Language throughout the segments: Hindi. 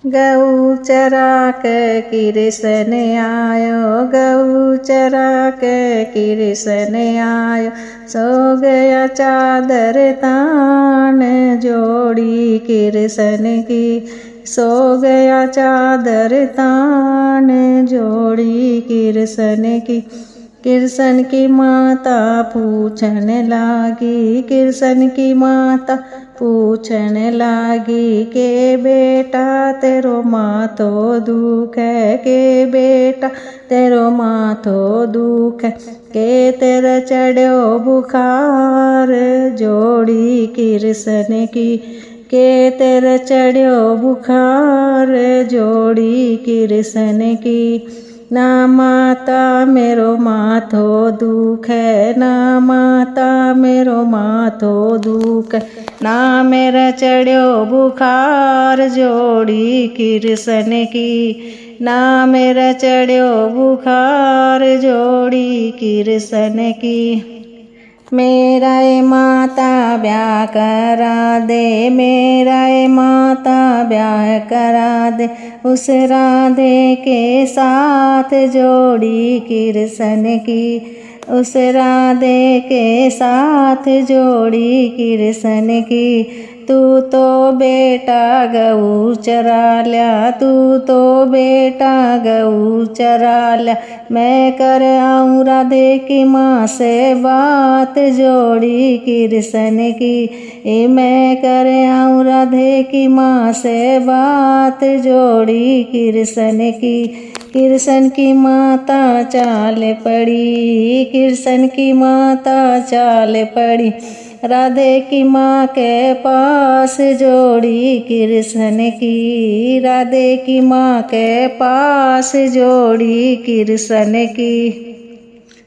गऊ चरा के कृष्ण आयो, गऊ चरा के कृष्ण आयो। सो गया चादर तान जोड़ी कृष्ण की, सो गया चादर तान जोड़ी कृष्ण की। कृष्ण की माता पूछन लागी, कृष्ण की माता पूछन लागी के बेटा तेरो माथो दुख है, के बेटा तेरो माथो दुख है। के तेरा चढ़ो बुखार जोड़ी कृष्ण की, के तेरा चढ़ो बुखार जोड़ी कृष्ण की। ना माता मेरो माथो दुख है, ना माता मेरो माथो दुख है। ना मेरा चढ़ो बुखार जोड़ी कृष्ण की, ना मेरा चढ़ो बुखार जोड़ी कृष्ण की। मेरा माता ब्याह करा दे, मेरा माता ब्याह करा दे। उस राधे के साथ जोड़ी कृष्ण की, उस राधे के साथ जोड़ी कृष्ण की। तू तो बेटा गऊ चरा लिया, तू तो बेटा गऊ चरा लिया। मैं कर आऊँ राधे की माँ से बात जोड़ी कृष्ण की, मैं कर आऊँ राधे की माँ से बात जोड़ी कृष्ण की। कृष्ण की माता चाल पड़ी, कृष्ण की माता चाल पड़ी। राधे की माँ के पास जोड़ी कृष्ण की, राधे की माँ के पास जोड़ी कृष्ण की।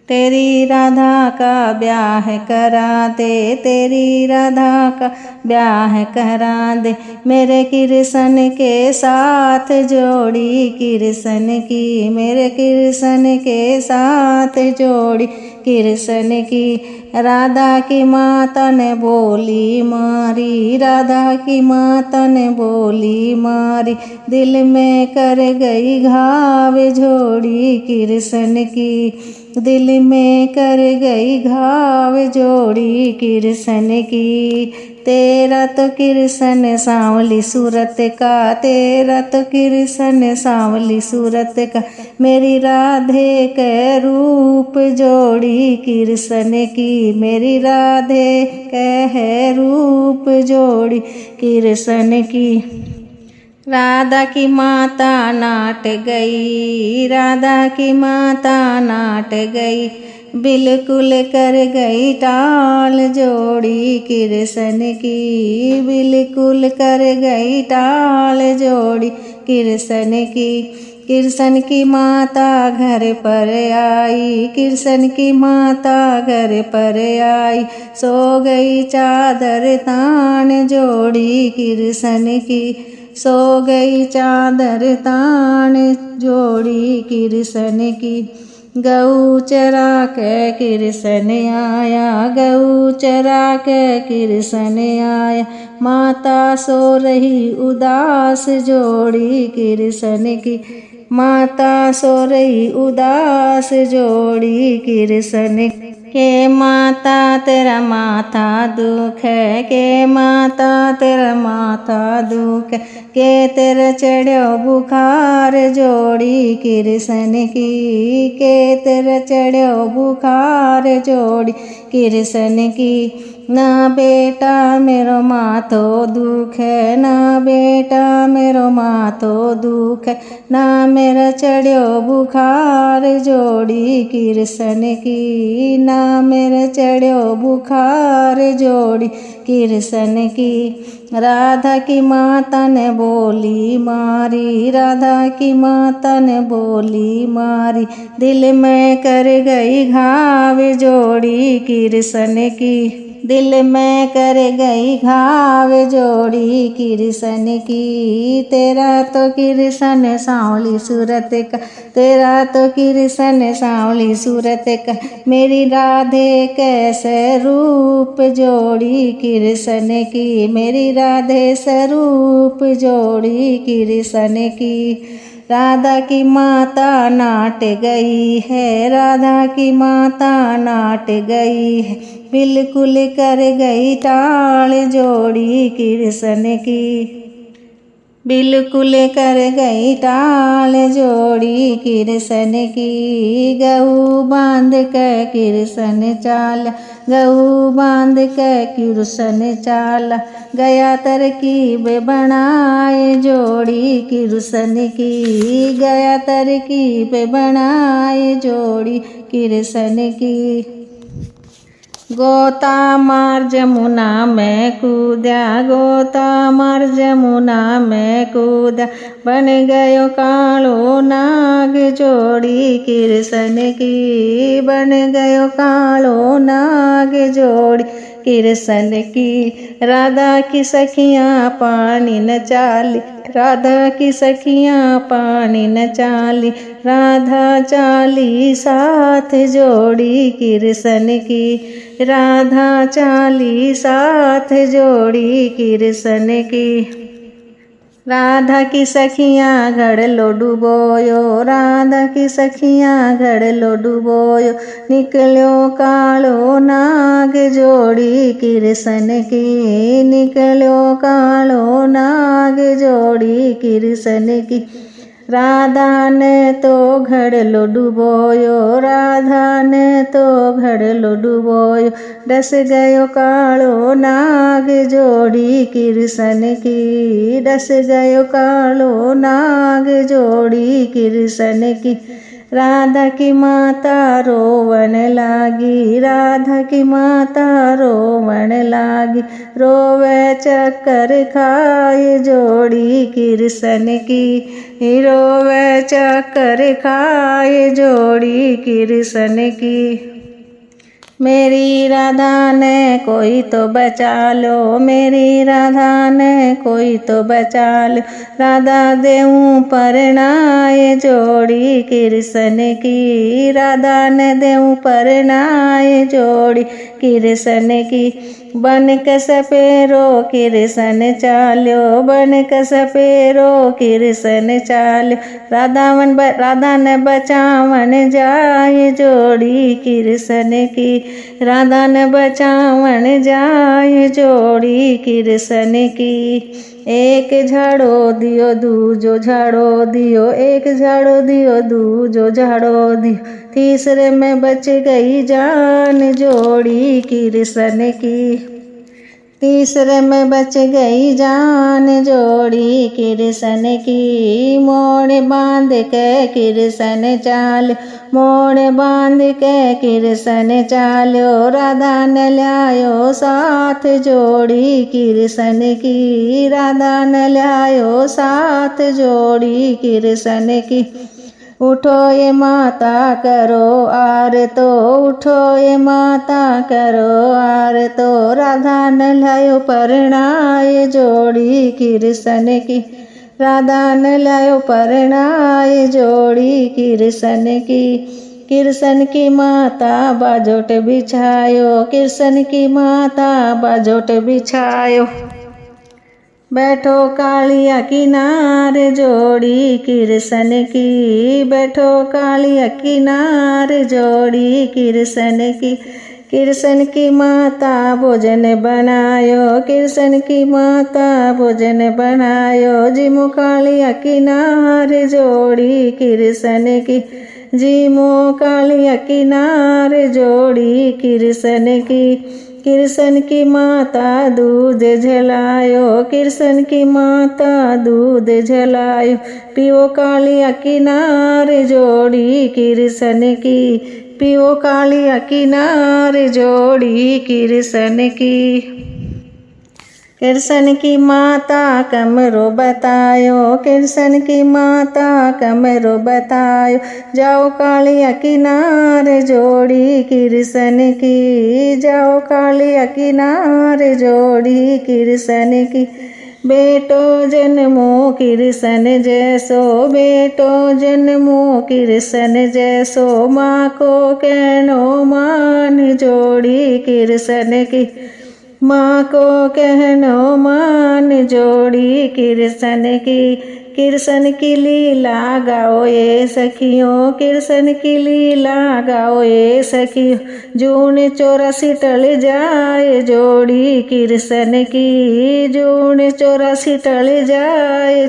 तेरी राधा का ब्याह करा दे, तेरी राधा का ब्याह करा दे। मेरे कृष्ण के साथ जोड़ी कृष्ण की, मेरे कृष्ण के साथ जोड़ी कृष्ण की। राधा की माता ने बोली मारी, राधा की माता ने बोली मारी। दिल में कर गई घाव जोड़ी कृष्ण की, दिल में कर गई घाव जोड़ी कृष्ण की। तेरा तो कृष्ण सांवली सूरत का, तेरा तो कृष्ण सांवली सूरत का। मेरी राधे के रूप जोड़ी कृष्ण की, मेरी राधे के है रूप जोड़ी कृष्ण की। राधा की माता नाट गई, राधा की माता नाट गई। बिल्कुल कर गई टाल जोड़ी कृष्ण की, बिल्कुल कर गई टाल जोड़ी कृष्ण की। कृष्ण की माता घर पर आई, कृष्ण की माता घर पर आई। सो गई चादर तान जोड़ी कृष्ण की, सो गई चादर तान जोड़ी कृष्ण की। गऊ चरा के कृष्ण आया, गऊ चरा के कृष्ण आया। माता सो रही उदास जोड़ी कृष्ण की, माता सो रही उदास जोड़ी कृष्ण के। माता तेरा माथा दुख है, के माता तेरा माथा दुख है। के तेरा चढ़ो बुखार जोड़ी कृष्ण की, के तेरा चढ़ो बुखार जोड़ी कृष्ण की। ना बेटा मेरो माथो दुख है, ना बेटा मेरो माथो दुख है। ना मेरा चढ़ो बुखार जोड़ी कृष्ण की, ना मेरा चढ़ो बुखार जोड़ी कृष्ण की। राधा की माता ने बोली मारी, राधा की माता ने बोली मारी। दिल में कर गई घाव जोड़ी कृष्ण की। दिल में कर गई घाव जोड़ी कृष्ण की। तेरा तो कृष्ण सांवली सूरत का, तेरा तो कृष्ण सांवली सूरत का, मेरी राधे कैसे रूप जोड़ी कृष्ण की, मेरी राधे स्वरूप जोड़ी कृष्ण की। राधा की माता नाट गई है, राधा की माता नाट गई है, बिल्कुल कर गई टाल जोड़ी कृष्ण की, बिल्कुल कर गई टाल जोड़ी कृष्ण की। गऊ बांध के कृष्ण चाला, गऊ बांध के कृष्ण चाला, गया तरकीब बनाए जोड़ी कृष्ण की, गया तरकीब बनाए जोड़ी कृष्ण की। गोता मार जमुना में कूदा, गोता मार जमुना में कूदा, बन गयो कालो नाग जोड़ी कृष्ण की, बन गयो कालो नाग जोड़ी कृष्ण की। राधा की सखियाँ पानी न चाली, राधा की सखियाँ पानी न चाली, राधा चाली साथ जोड़ी कृष्ण की, राधा चाली साथ जोड़ी कृष्ण की। राधा की सखियाँ घड़ लो डुबोयो, राधा की सखियाँ घड़ लो डुबोयो, निकलो कालो नाग जोड़ी कृष्ण की, निकलो कालो नाग जोड़ी कृष्ण की। राधा ने तो घड़ लो डुबोयो, राधा ने तो घड़ लो डुबोयो, डस गयो कालो नाग जोड़ी कृष्ण की, डस गयो कालो नाग जोड़ी कृष्ण की। राधा की माता रोवन लागी, राधा की माता रोवन लागी, रोवे चक्कर खाए जोड़ी कृष्ण की, रोवे चक्कर खाए जोड़ी कृष्ण की। मेरी राधा ने कोई तो बचा लो, मेरी राधा ने कोई तो बचा लो, राधा देऊं परनाए जोड़ी कृष्ण की, राधा ने देऊं परनाए जोड़ी कृष्ण की। बन कस पेरो कृष्ण चाल्यो, बन कस पेरो कृष्ण चाल्यो, राधा ने बचावन जाए जोड़ी कृष्ण की, राधा ने बचावन जाए जोड़ी कृष्ण की। एक झाड़ो दियो दूजो झाड़ो दियो, एक झाड़ो दियो दूजो झाड़ो दियो, तीसरे में बच गई जान जोड़ी कृष्ण की, तीसरे में बच गई जान जोड़ी कृष्ण की। मोड़ बांध के कृष्ण चाल, मोड़ बांध के कृष्ण चाल्यो, राधा ने लायो साथ जोड़ी कृष्ण की, राधा ने लायो साथ जोड़ी कृष्ण की। उठो ये माता करो आर तो, उठो ये माता करो आर तो, राधा ने लायो परनाए जोड़ी कृष्ण की, राधा ने लायो परनाए जोड़ी कृष्ण की। कृष्ण की माता बाजोट बिछायो, कृष्ण की माता बाजोट बिछायो, बैठो कालिया किनारे जोड़ी कृष्ण की, बैठो कालिया किनारे जोड़ी कृष्ण की। कृष्ण की माता भोजन बनायो, कृष्ण की माता भोजन बनायो, जिमो कालिया किनारे जोड़ी कृष्ण की, जिमो कालिया किनारे जोड़ी कृष्ण की। कृष्ण की माता दूध झलायो, कृष्ण की माता दूध झलायो, पियो कालिया किनारे जोड़ी कृष्ण की, पियो कालिया किनारे जोड़ी कृष्ण की। कृष्ण की माता कमरो बतायो, कृष्ण की माता कमरो बतायो, जाओ कालिया किनारे जोड़ी कृष्ण की, जाओ कालिया किनारे जोड़ी कृष्ण की। बेटो जन्मो कृष्ण जैसो, बेटो जन्मो कृष्ण जैसो, माँ को कहनो मान जोड़ी कृष्ण की, माँ को कहनो मान जोड़ी कृष्ण की। कृष्ण की लीला गाओ ये सखियों, कृष्ण की लीला गाओ ये सखियों, जून 84 टल जाए जोड़ी कृष्ण की, जून 84 टल जाए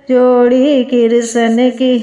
जोड़ी कृष्ण की।